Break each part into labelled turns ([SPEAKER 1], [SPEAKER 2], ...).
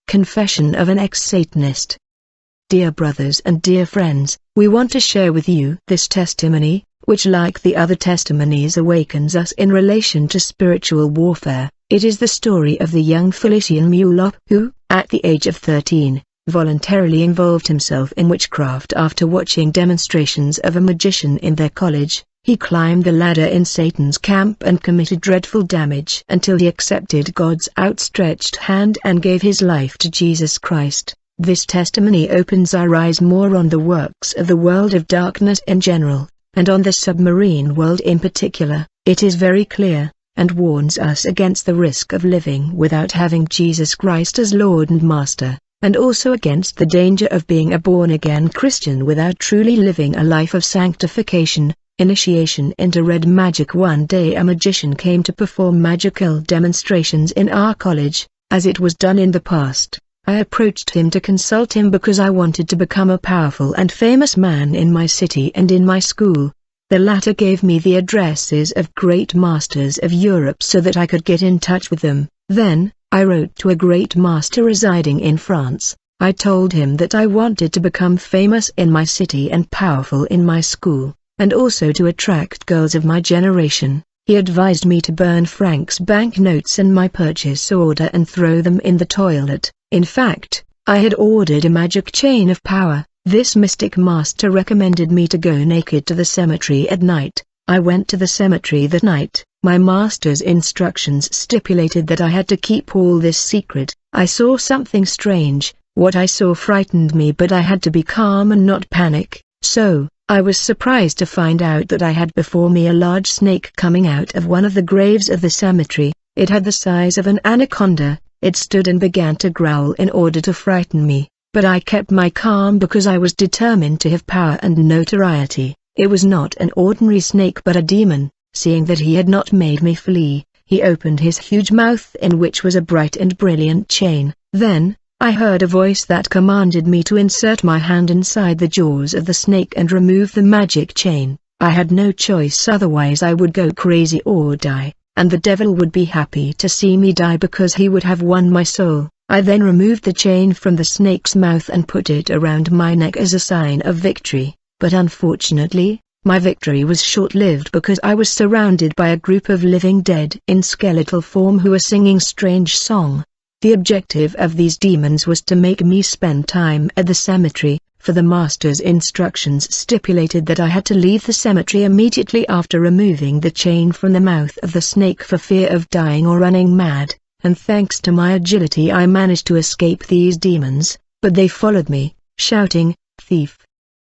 [SPEAKER 1] Confession of an Ex-Satanist. Dear brothers and dear friends, we want to share with you this testimony, which like the other testimonies awakens us in relation to spiritual warfare. It is the story of the young Philistine Mulop who, at the age of 13, voluntarily involved himself in witchcraft after watching demonstrations of a magician in their college. He climbed the ladder in Satan's camp and committed dreadful damage until he accepted God's outstretched hand and gave his life to Jesus Christ. This testimony opens our eyes more on the works of the world of darkness in general, and on the submarine world in particular. It is very clear, and warns us against the risk of living without having Jesus Christ as Lord and Master, and also against the danger of being a born-again Christian without truly living a life of sanctification. Initiation into red magic. One day a magician came to perform magical demonstrations in our college, as it was done in the past. I approached him to consult him because I wanted to become a powerful and famous man in my city and in my school. The latter gave me the addresses of great masters of Europe so that I could get in touch with them. Then, I wrote to a great master residing in France. I told him that I wanted to become famous in my city and powerful in my school, and also to attract girls of my generation. He advised me to burn francs banknotes and my purchase order and throw them in the toilet. In fact, I had ordered a magic chain of power. This mystic master recommended me to go naked to the cemetery at night. I went to the cemetery that night. My master's instructions stipulated that I had to keep all this secret. I saw something strange. What I saw frightened me, but I had to be calm and not panic. So, I was surprised to find out that I had before me a large snake coming out of one of the graves of the cemetery. It had the size of an anaconda. It stood and began to growl in order to frighten me, but I kept my calm because I was determined to have power and notoriety. It was not an ordinary snake but a demon. Seeing that he had not made me flee, he opened his huge mouth in which was a bright and brilliant chain. Then, I heard a voice that commanded me to insert my hand inside the jaws of the snake and remove the magic chain. I had no choice, otherwise I would go crazy or die, and the devil would be happy to see me die because he would have won my soul. I then removed the chain from the snake's mouth and put it around my neck as a sign of victory, but unfortunately, my victory was short-lived because I was surrounded by a group of living dead in skeletal form who were singing strange song. The objective of these demons was to make me spend time at the cemetery, for the master's instructions stipulated that I had to leave the cemetery immediately after removing the chain from the mouth of the snake for fear of dying or running mad, and thanks to my agility I managed to escape these demons, but they followed me, shouting, "Thief!"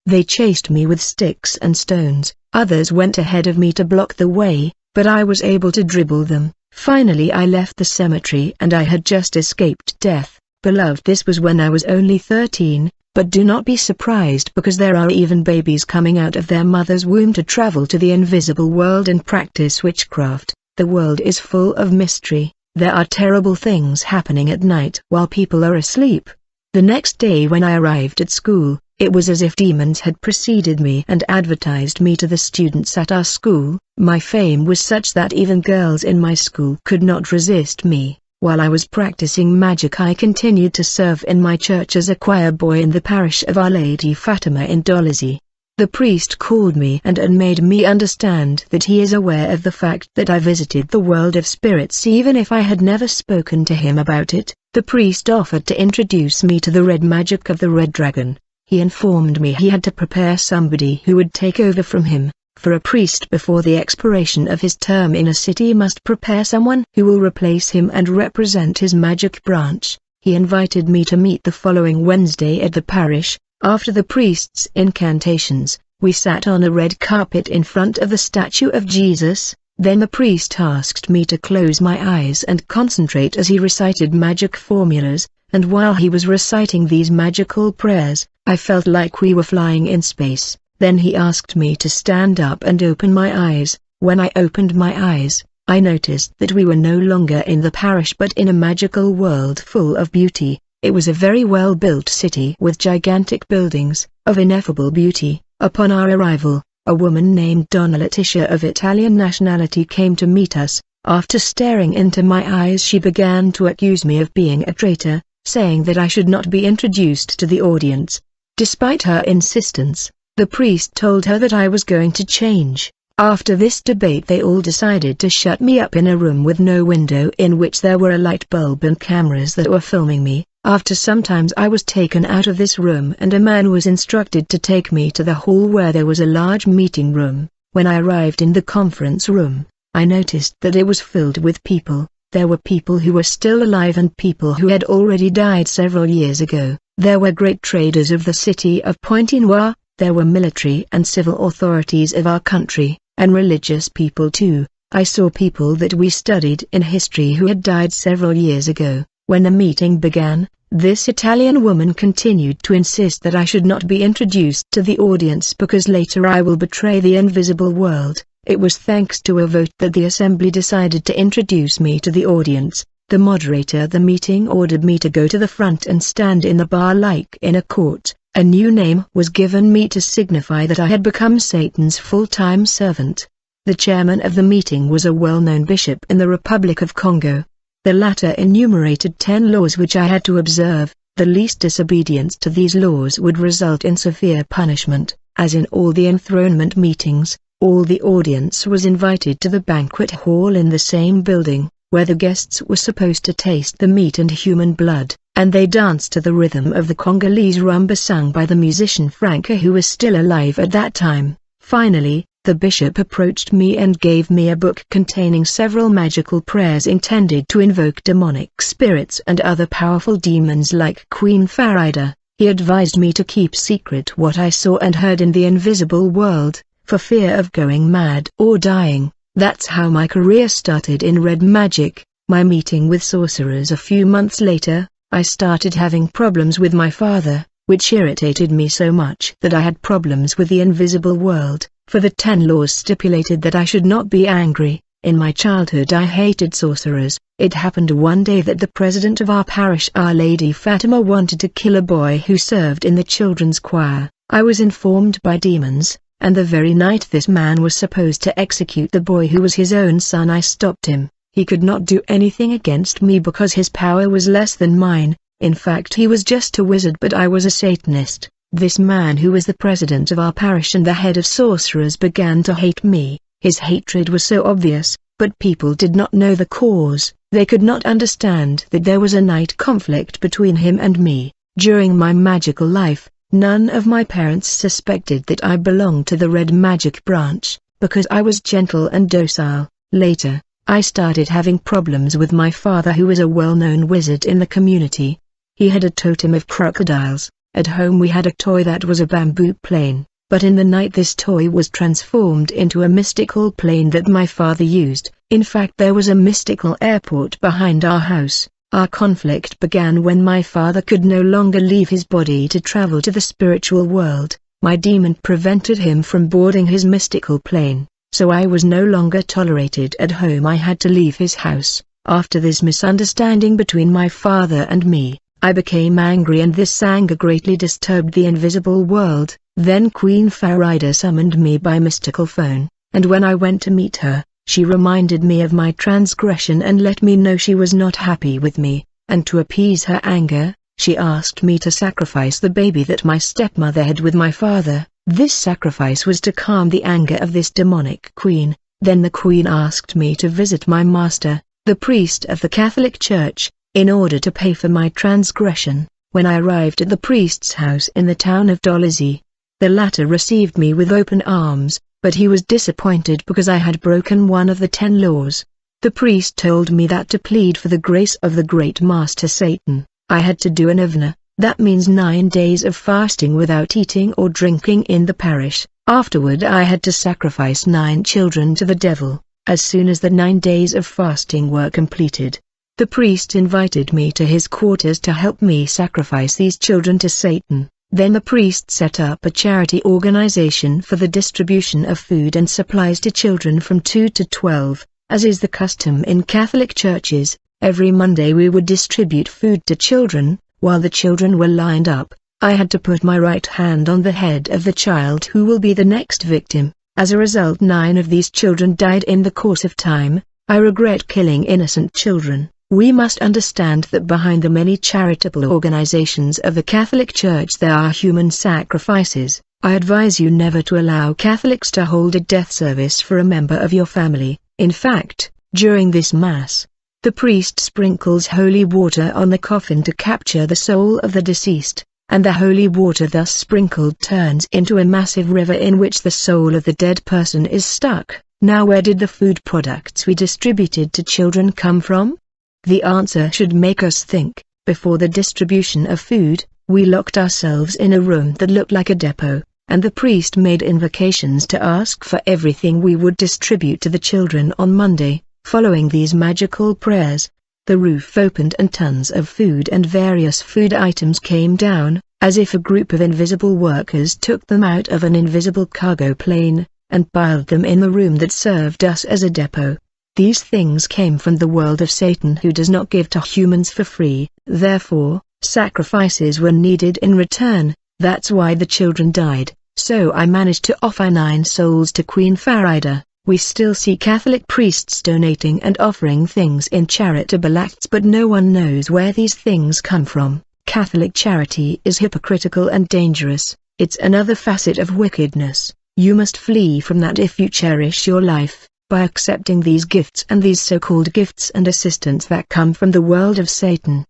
[SPEAKER 1] They chased me with sticks and stones. Others went ahead of me to block the way, but I was able to dribble them. Finally I left the cemetery and I had just escaped death. Beloved, this was when I was only 13, but do not be surprised because there are even babies coming out of their mother's womb to travel to the invisible world and practice witchcraft. The world is full of mystery. There are terrible things happening at night while people are asleep. The next day when I arrived at school, it was as if demons had preceded me and advertised me to the students at our school. My fame was such that even girls in my school could not resist me. While I was practicing magic, I continued to serve in my church as a choir boy in the parish of Our Lady Fatima in Dolisie. The priest called me and made me understand that he is aware of the fact that I visited the world of spirits even if I had never spoken to him about it. The priest offered to introduce me to the red magic of the Red Dragon. He informed me he had to prepare somebody who would take over from him, for a priest before the expiration of his term in a city must prepare someone who will replace him and represent his magic branch. He invited me to meet the following Wednesday at the parish. After the priest's incantations, we sat on a red carpet in front of the statue of Jesus. Then the priest asked me to close my eyes and concentrate as he recited magic formulas, and while he was reciting these magical prayers, I felt like we were flying in space. Then he asked me to stand up and open my eyes. When I opened my eyes, I noticed that we were no longer in the parish but in a magical world full of beauty. It was a very well-built city with gigantic buildings, of ineffable beauty. Upon our arrival, a woman named Donna Letitia of Italian nationality came to meet us. After staring into my eyes, she began to accuse me of being a traitor. saying that I should not be introduced to the audience. Despite her insistence, the priest told her that I was going to change. After this debate they all decided to shut me up in a room with no window in which there were a light bulb and cameras that were filming me. After some time I was taken out of this room and a man was instructed to take me to the hall where there was a large meeting room. When I arrived in the conference room, I noticed that it was filled with people. There were people who were still alive and people who had already died several years ago. There were great traders of the city of Pointe-Noire, there were military and civil authorities of our country, and religious people too. I saw people that we studied in history who had died several years ago. When the meeting began, this Italian woman continued to insist that I should not be introduced to the audience because later I will betray the invisible world. It was thanks to a vote that the assembly decided to introduce me to the audience. The moderator of the meeting ordered me to go to the front and stand in the bar like in a court. A new name was given me to signify that I had become Satan's full-time servant. The chairman of the meeting was a well-known bishop in the Republic of Congo. The latter enumerated 10 laws which I had to observe. The least disobedience to these laws would result in severe punishment. As in all the enthronement meetings, all the audience was invited to the banquet hall in the same building, where the guests were supposed to taste the meat and human blood, and they danced to the rhythm of the Congolese rumba sung by the musician Franca, who was still alive at that time. Finally, the bishop approached me and gave me a book containing several magical prayers intended to invoke demonic spirits and other powerful demons like Queen Farida. He advised me to keep secret what I saw and heard in the invisible world, for fear of going mad or dying. That's how my career started in red magic. My meeting with sorcerers a few months later, I started having problems with my father, which irritated me so much that I had problems with the invisible world, for the 10 laws stipulated that I should not be angry. In my childhood I hated sorcerers. It happened one day that the president of our parish, Our Lady Fatima, wanted to kill a boy who served in the children's choir. I was informed by demons, and the very night this man was supposed to execute the boy who was his own son, I stopped him. He could not do anything against me because his power was less than mine. In fact, he was just a wizard, but I was a Satanist. This man, who was the president of our parish and the head of sorcerers, began to hate me. His hatred was so obvious, but people did not know the cause. They could not understand that there was a night conflict between him and me. During my magical life, none of my parents suspected that I belonged to the red magic branch, because I was gentle and docile. Later, I started having problems with my father, who was a well-known wizard in the community. He had a totem of crocodiles. At home we had a toy that was a bamboo plane, but in the night this toy was transformed into a mystical plane that my father used. In fact, there was a mystical airport behind our house. Our conflict began when my father could no longer leave his body to travel to the spiritual world. My demon prevented him from boarding his mystical plane, so I was no longer tolerated at home. I had to leave his house. After this misunderstanding between my father and me, I became angry, and this anger greatly disturbed the invisible world. Then Queen Farida summoned me by mystical phone, and when I went to meet her, she reminded me of my transgression and let me know she was not happy with me, and to appease her anger, she asked me to sacrifice the baby that my stepmother had with my father. This sacrifice was to calm the anger of this demonic queen. Then the queen asked me to visit my master, the priest of the Catholic Church, in order to pay for my transgression. When I arrived at the priest's house in the town of Dolisie, the latter received me with open arms, but he was disappointed because I had broken one of the 10 laws. The priest told me that to plead for the grace of the great master Satan, I had to do a novena. That means 9 days of fasting without eating or drinking in the parish. Afterward I had to sacrifice 9 children to the devil. As soon as the 9 days of fasting were completed, the priest invited me to his quarters to help me sacrifice these children to Satan. Then the priest set up a charity organization for the distribution of food and supplies to children from 2 to 12, as is the custom in Catholic churches. Every Monday we would distribute food to children. While the children were lined up, I had to put my right hand on the head of the child who will be the next victim. As a result, 9 of these children died in the course of time. I regret killing innocent children. We must understand that behind the many charitable organizations of the Catholic Church there are human sacrifices. I advise you never to allow Catholics to hold a death service for a member of your family. In fact, during this Mass, the priest sprinkles holy water on the coffin to capture the soul of the deceased, and the holy water thus sprinkled turns into a massive river in which the soul of the dead person is stuck. Now where did the food products we distributed to children come from? The answer should make us think. Before the distribution of food, we locked ourselves in a room that looked like a depot, and the priest made invocations to ask for everything we would distribute to the children on Monday. Following these magical prayers, the roof opened and tons of food and various food items came down, as if a group of invisible workers took them out of an invisible cargo plane, and piled them in the room that served us as a depot. These things came from the world of Satan, who does not give to humans for free. Therefore, sacrifices were needed in return. That's why the children died. So I managed to offer 9 souls to Queen Farida. We still see Catholic priests donating and offering things in charitable acts, but no one knows where these things come from. Catholic charity is hypocritical and dangerous. It's another facet of wickedness. You must flee from that if you cherish your life, by accepting these gifts and these so-called gifts and assistance that come from the world of Satan.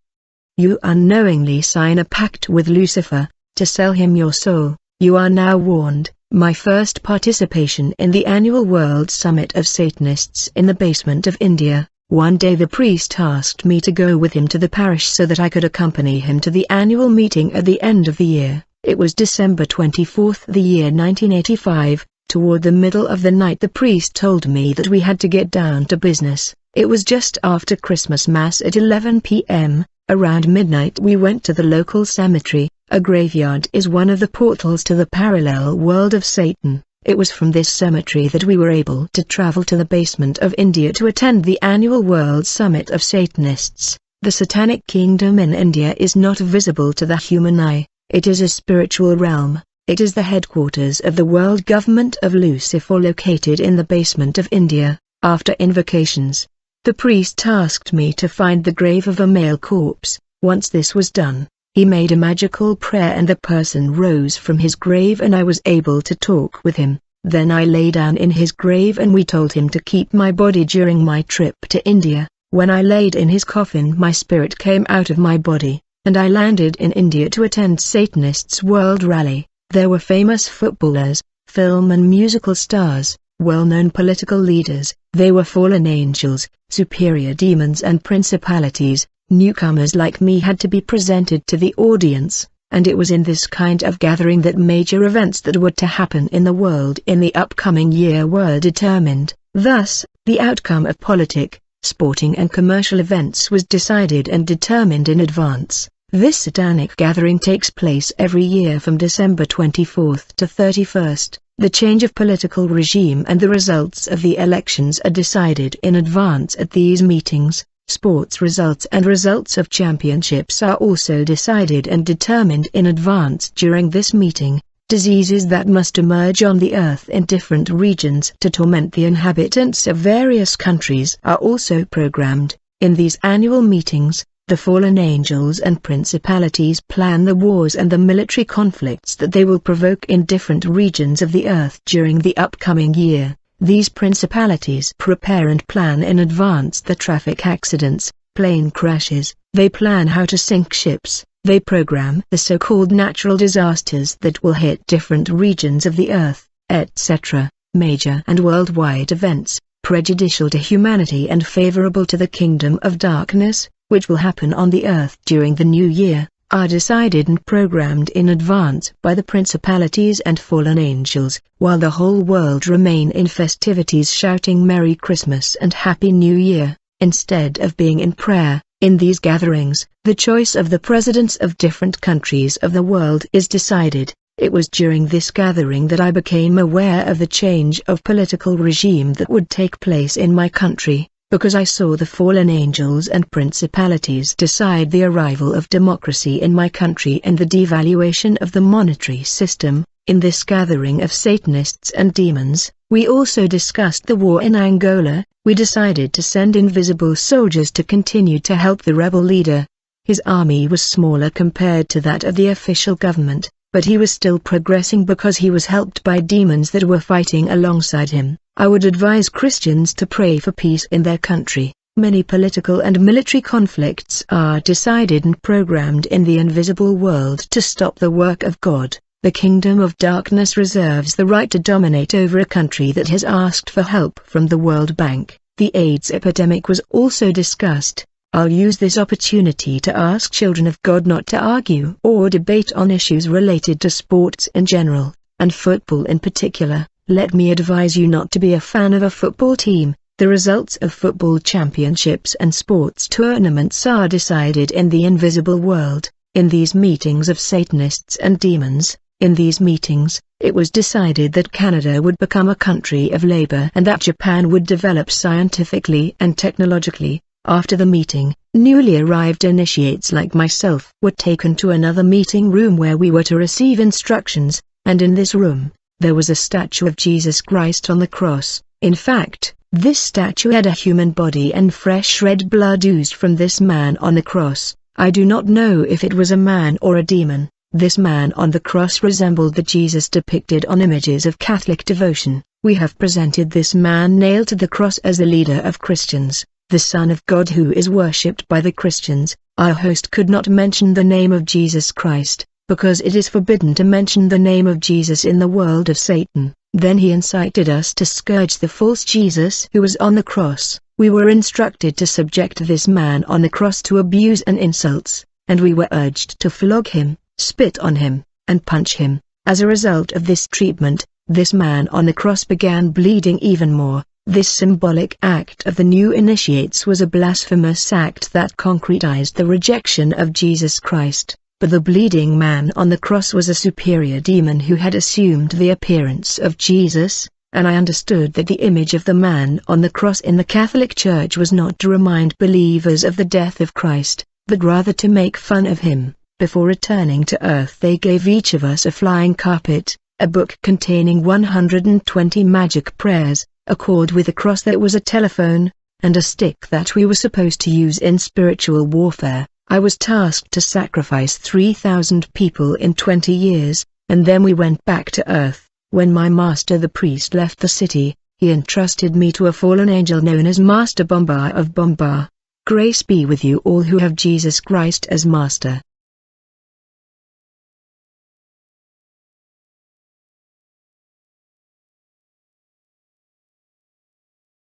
[SPEAKER 1] You unknowingly sign a pact with Lucifer, to sell him your soul. You are now warned. My first participation in the annual World Summit of Satanists in the basement of India. One day the priest asked me to go with him to the parish so that I could accompany him to the annual meeting at the end of the year. It was December 24th, the year 1985. Toward the middle of the night the priest told me that we had to get down to business. It was just after Christmas Mass at 11 p.m. Around midnight we went to the local cemetery. A graveyard is one of the portals to the parallel world of Satan. It was from this cemetery that we were able to travel to the basement of India to attend the annual World Summit of Satanists. The Satanic Kingdom in India is not visible to the human eye. It is a spiritual realm. It is the headquarters of the world government of Lucifer, located in the basement of India. After invocations, the priest asked me to find the grave of a male corpse. Once this was done, he made a magical prayer and the person rose from his grave and I was able to talk with him. Then I lay down in his grave and we told him to keep my body during my trip to India. When I laid in his coffin my spirit came out of my body, and I landed in India to attend Satanists' World Rally. There were famous footballers, film and musical stars, well-known political leaders. They were fallen angels, superior demons and principalities. Newcomers like me had to be presented to the audience, and it was in this kind of gathering that major events that were to happen in the world in the upcoming year were determined. Thus, the outcome of politic, sporting and commercial events was decided and determined in advance. This satanic gathering takes place every year from December 24th to 31st. The change of political regime and the results of the elections are decided in advance at these meetings. Sports results and results of championships are also decided and determined in advance during this meeting. Diseases that must emerge on the earth in different regions to torment the inhabitants of various countries are also programmed. In these annual meetings, the fallen angels and principalities plan the wars and the military conflicts that they will provoke in different regions of the earth during the upcoming year. These principalities prepare and plan in advance the traffic accidents, plane crashes, they plan how to sink ships, they program the so-called natural disasters that will hit different regions of the earth, etc. Major and worldwide events, prejudicial to humanity and favorable to the kingdom of darkness, which will happen on the earth during the new year, are decided and programmed in advance by the principalities and fallen angels, while the whole world remain in festivities shouting Merry Christmas and Happy New Year, instead of being in prayer. In these gatherings, the choice of the presidents of different countries of the world is decided. It was during this gathering that I became aware of the change of political regime that would take place in my country, because I saw the fallen angels and principalities decide the arrival of democracy in my country and the devaluation of the monetary system. In this gathering of Satanists and demons, we also discussed the war in Angola, we decided to send invisible soldiers to continue to help the rebel leader. His army was smaller compared to that of the official government, but he was still progressing because he was helped by demons that were fighting alongside him. I would advise Christians to pray for peace in their country. Many political and military conflicts are decided and programmed in the invisible world to stop the work of God. The kingdom of darkness reserves the right to dominate over a country that has asked for help from the World Bank. The AIDS epidemic was also discussed. I'll use this opportunity to ask children of God not to argue or debate on issues related to sports in general, and football in particular. Let me advise you not to be a fan of a football team. The results of football championships and sports tournaments are decided in the invisible world, in these meetings of Satanists and demons. In these meetings, it was decided that Canada would become a country of labor and that Japan would develop scientifically and technologically. After the meeting, newly arrived initiates like myself were taken to another meeting room where we were to receive instructions, and in this room, there was a statue of Jesus Christ on the cross. In fact, this statue had a human body and fresh red blood oozed from this man on the cross. I do not know if it was a man or a demon. This man on the cross resembled the Jesus depicted on images of Catholic devotion. We have presented this man nailed to the cross as a leader of Christians, the Son of God who is worshipped by the Christians. Our host could not mention the name of Jesus Christ, because it is forbidden to mention the name of Jesus in the world of Satan. Then he incited us to scourge the false Jesus who was on the cross. We were instructed to subject this man on the cross to abuse and insults, and we were urged to flog him, spit on him, and punch him. As a result of this treatment, this man on the cross began bleeding even more. This symbolic act of the new initiates was a blasphemous act that concretized the rejection of Jesus Christ. But the bleeding man on the cross was a superior demon who had assumed the appearance of Jesus, and I understood that the image of the man on the cross in the Catholic Church was not to remind believers of the death of Christ, but rather to make fun of him. Before returning to earth they gave each of us a flying carpet, a book containing 120 magic prayers, a cord with a cross that was a telephone, and a stick that we were supposed to use in spiritual warfare. I was tasked to sacrifice 3,000 people in 20 years, and then we went back to earth. When my master the priest left the city, he entrusted me to a fallen angel known as Master Bombar of Bombar. Grace be with you all who have Jesus Christ as Master.